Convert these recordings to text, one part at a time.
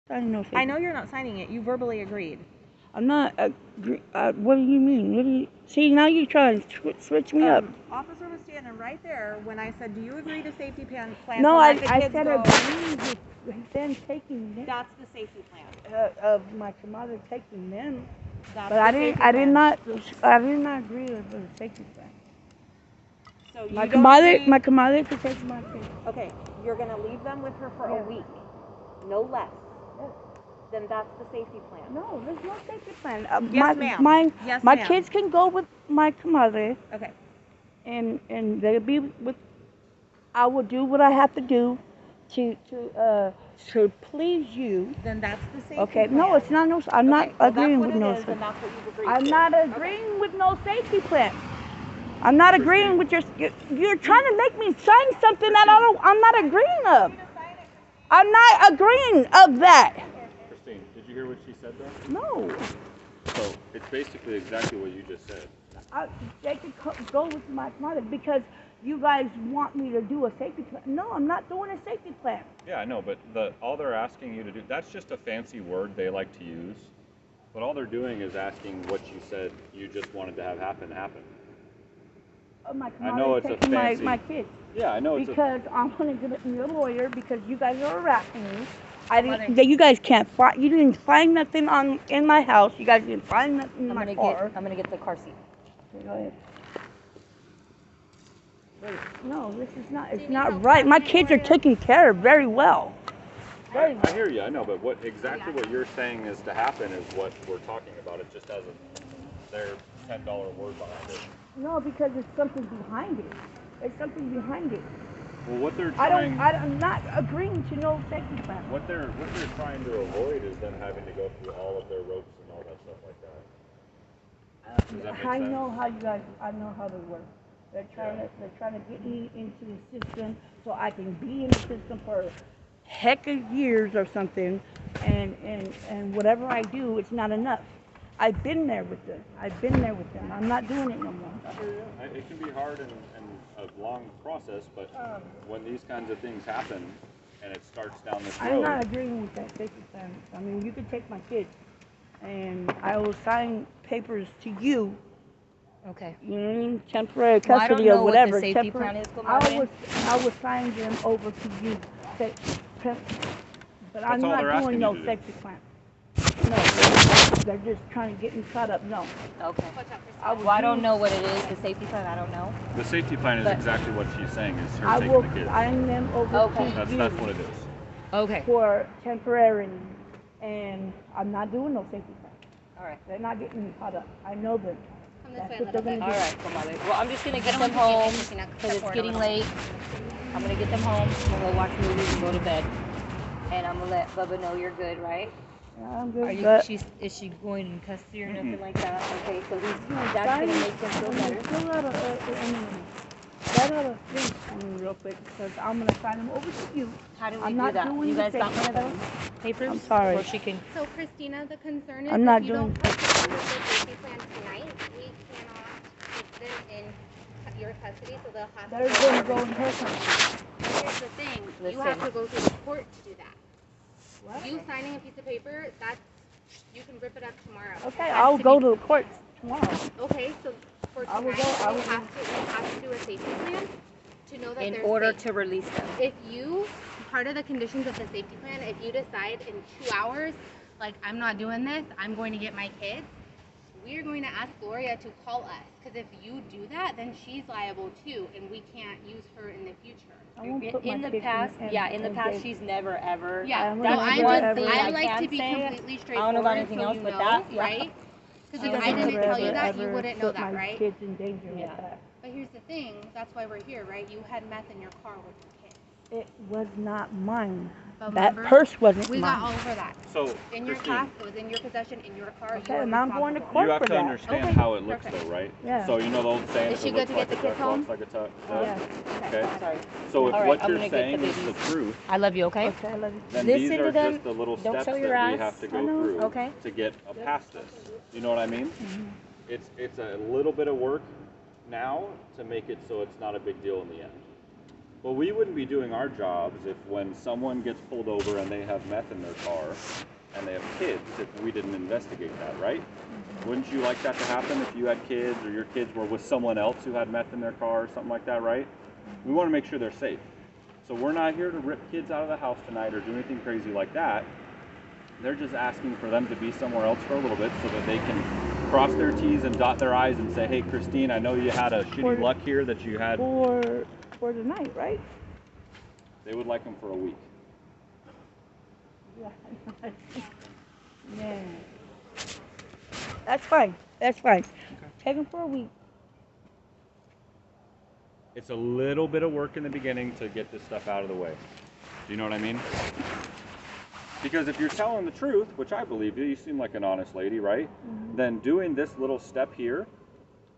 I know you're not signing it. You verbally agreed. I'm not what do you mean? See, now you're trying to switch me up. Officer was standing right there when I said, "Do you agree to safety plan?" No, I said agree with them taking them. That's the safety plan. Of my mother taking them. That's but I did not agree with the safety plan. So my comadre protects my kids. Okay, you're gonna leave them with her for a week, no less. Yes. Then that's the safety plan. No, there's no safety plan. Yes, ma'am. My kids can go with my comadre. Okay. And they'll be with. I will do what I have to do to please you. Then that's the safety Okay. plan. No, it's not no. I'm not agreeing with no. Then that's what you've agreed I'm to. not agreeing with no safety plan. I'm not agreeing with you're trying to make me sign something that I'm not agreeing of. I'm not agreeing of that. Christine, did you hear what she said there? No. So it's basically exactly what you just said. They could go with my mother because you guys want me to do a safety plan. No, I'm not doing a safety plan. Yeah, I know, but all they're asking you to do, that's just a fancy word they like to use. But all they're doing is asking what you said you just wanted to have happen. I know it's taking a fancy... my kids. Yeah, I know because I'm going to get me a lawyer because you guys are harassing me. You guys can't find. You didn't find nothing in my house. You guys didn't find nothing in my car. I'm gonna get the car seat. Okay, go ahead. No, this is not. It's not right. My kids are taken care of very well. I hear you. I know, but what you're saying is to happen is what we're talking about. It just has their $10 word behind it. No, because there's something behind it. There's something behind it. Well, what they're trying... I'm not agreeing to no safety plan. What they're trying to avoid is them having to go through all of their ropes and all that stuff like that. Does that make sense? I know how they work. They're trying to get me into the system so I can be in the system for heck of years or something, and whatever I do, it's not enough. I've been there with them. I'm not doing it no more. It can be hard and a long process, but when these kinds of things happen and it starts down this road... I'm not agreeing with that safety plan. I mean, you could take my kids, and I will sign papers to you. Okay. You know what I mean? Temporary custody or whatever. What the safety plan is, I will sign them over to you. But I'm not doing no safety plan. No, they're just trying to get me caught up. No. Okay. I don't know what it is, the safety plan. I don't know. The safety plan is exactly what she's saying, is her I taking will the kids. sign them over to you. That's what it is. Okay. For temporary, and I'm not doing no safety plan. All right. They're not getting me caught up. I know them. That's what they're going to do. All right, comadre. Well, I'm just going to get them home because it's getting late. I'm going to get them home. I'm going to watch movies and go to bed. And I'm going to let Bubba know you're good, right? Yeah, I'm good. Is she going in custody or nothing like that? Okay, so that's going to make them feel better. Fill out a thing real quick because I'm going to sign them over to you. How do we do that? You guys got one of those papers? I'm sorry. Or she can... So, Christina, the concern is I'm not if you doing don't put them with the safety plan tonight, we cannot keep them in your custody, so they'll have to They're going to go in her custody. Here's the thing. You have to go through the court to do that. What? You signing a piece of paper, you can rip it up tomorrow. Okay, I'll go to the court tomorrow. Okay, so for tonight, we have to do a safety plan to know that in order to release them. If part of the conditions of the safety plan, if you decide in 2 hours, like, I'm not doing this, I'm going to get my kids, we're going to ask Gloria to call us. Because if you do that, then she's liable too, and we can't use her in the future. In the past, she's never ever. Yeah, I like to be completely straightforward. I don't know about anything else, but that, right? Because if I didn't tell you that, you wouldn't know that, right? Kids in danger with that. But here's the thing, that's why we're here, right? You had meth in your car with your kids. It was not mine. But that remember, purse wasn't we mine. got all over that. So, in your class, it was in your possession, in your car. Okay, and I'm going to court you have for to that. understand how it looks, though, right? Yeah. So you know the old saying, is she good to get the kids home? Like a tuck. Yeah. Okay. Sorry. So if what you're saying is the truth, I love you. Okay. Okay, I love you. then Listen these to are them. just the little Don't steps show that your we ass. have to go through Okay. to get past this. You know what I mean? It's a little bit of work now to make it so it's not a big deal in the end. But we wouldn't be doing our jobs if when someone gets pulled over and they have meth in their car and they have kids, if we didn't investigate that, right? Wouldn't you like that to happen if you had kids or your kids were with someone else who had meth in their car or something like that, right? We want to make sure they're safe. So we're not here to rip kids out of the house tonight or do anything crazy like that. They're just asking for them to be somewhere else for a little bit so that they can cross their T's and dot their I's and say, hey, Christine, I know you had a shitty luck here that you had. For the night, right? They would like them for a week. Yeah. Man. That's fine. That's fine. Okay. Take them for a week. It's a little bit of work in the beginning to get this stuff out of the way. Do you know what I mean? Because if you're telling the truth, which I believe you seem like an honest lady, right? Mm-hmm. Then doing this little step here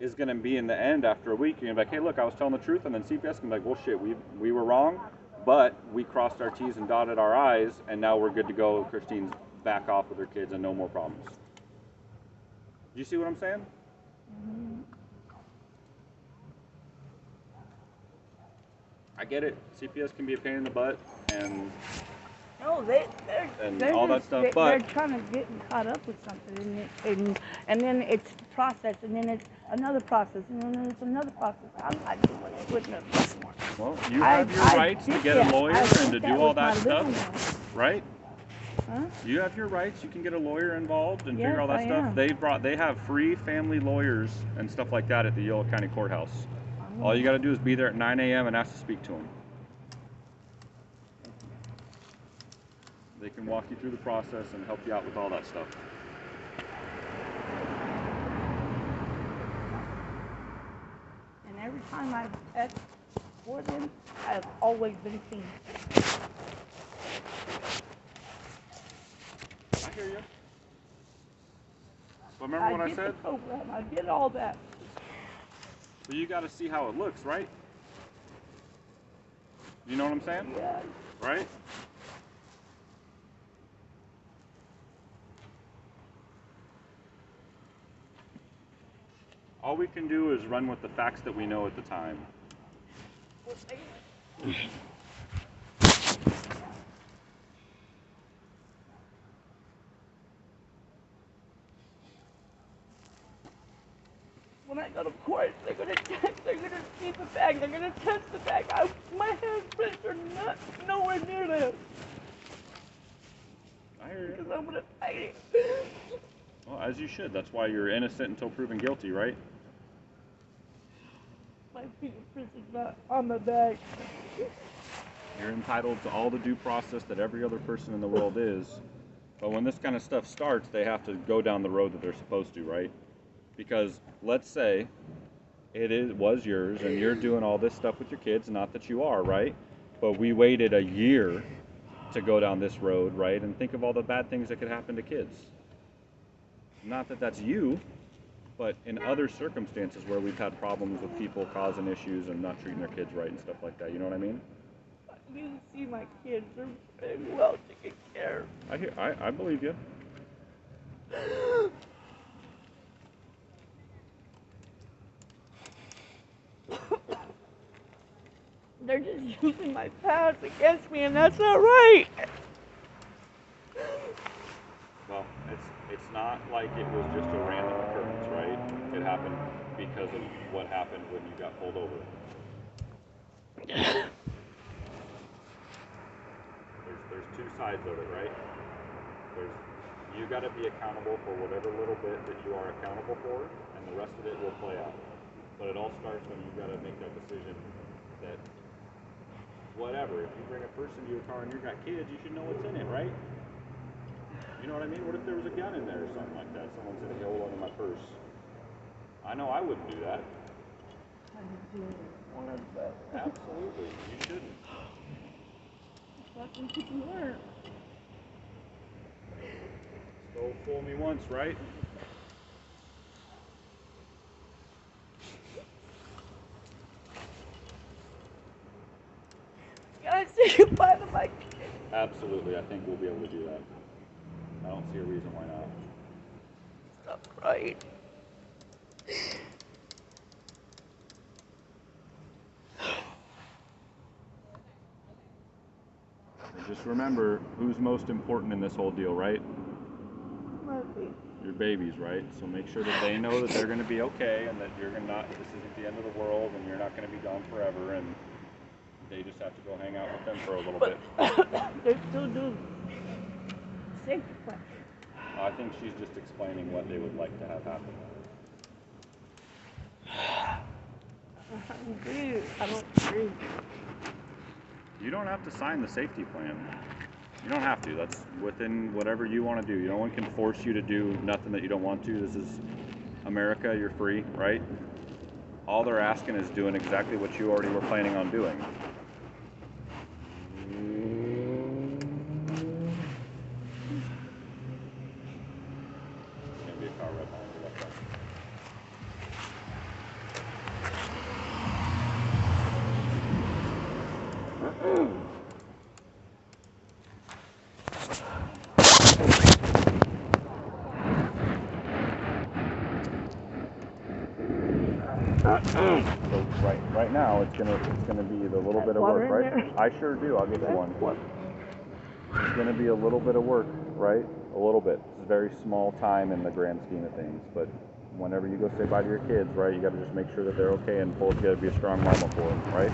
is going to be in the end after a week. You're going to be like, hey, look, I was telling the truth. And then CPS can be like, well, shit, we were wrong, but we crossed our T's and dotted our I's, and now we're good to go. Christine's back off with her kids and no more problems. Do you see what I'm saying? Mm-hmm. I get it. CPS can be a pain in the butt, and no, they're all that stuff, but they're trying to get caught up with something, and then it's process, and then it's another process, and then it's another process. I'm not doing it with no more. Well, you have your rights to get a lawyer and to do all that stuff, right? Huh? You have your rights. You can get a lawyer involved and figure all that stuff. They have free family lawyers and stuff like that at the Yolo County Courthouse. All you got to do is be there at 9 a.m. and ask to speak to them. They can walk you through the process and help you out with all that stuff. And every time I've asked for them, I've always been seen. I hear you. But remember what I said? The program. I did all that. So you got to see how it looks, right? You know what I'm saying? Yeah. Right? All we can do is run with the facts that we know at the time. When I go to court, they're gonna see the bag, they're gonna test the bag. My handprints are not nowhere near them. I hear you. Because I'm gonna fight it. Well, as you should. That's why you're innocent until proven guilty, right? My fingerprints is not on the bag. You're entitled to all the due process that every other person in the world is. But when this kind of stuff starts, they have to go down the road that they're supposed to, right? Because let's say was yours and you're doing all this stuff with your kids, not that you are, right? But we waited a year to go down this road, right? And think of all the bad things that could happen to kids. Not that that's you, but in other circumstances where we've had problems with people causing issues and not treating their kids right and stuff like that. You know what I mean? You see my kids are very well taken care of. I believe you. They're just using my past against me, and that's not right. Well, it's not like it was just a random occurrence, right? It happened because of what happened when you got pulled over. There's two sides of it, right? You got to be accountable for whatever little bit that you are accountable for, and the rest of it will play out. But it all starts when you got to make that decision that whatever, if you bring a person to your car and you've got kids, you should know what's in it, right? You know what I mean? What if there was a gun in there or something like that? Someone said, hey, hold on to my purse. I know I wouldn't do that. I didn't want that. Absolutely, you shouldn't. Fucking people learn. Don't fool me once, right? Gotta say goodbye to my kids. Absolutely, I think we'll be able to do that. I don't see a reason why not. Stop crying. just remember who's most important in this whole deal, right? Murphy. Your babies, right? So make sure that they know that they're going to be okay and that you're not, this isn't the end of the world and you're not going to be gone forever, and they just have to go hang out with them for a little bit. They still do safety plan. I think she's just explaining what they would like to have happen. I don't agree. You don't have to sign the safety plan. You don't have to. That's within whatever you want to do. No one can force you to do nothing that you don't want to. This is America. You're free, right? All they're asking is doing exactly what you already were planning on doing. There's going to be a car right behind you. Left side. So right now it's gonna be the little bit of work, right? I sure do. I'll get you one. It's gonna be a little bit of work, right? A little bit. It's a very small time in the grand scheme of things, but whenever you go say bye to your kids, right, you got to just make sure that they're okay, and Paul's got to be a strong mama for them, right?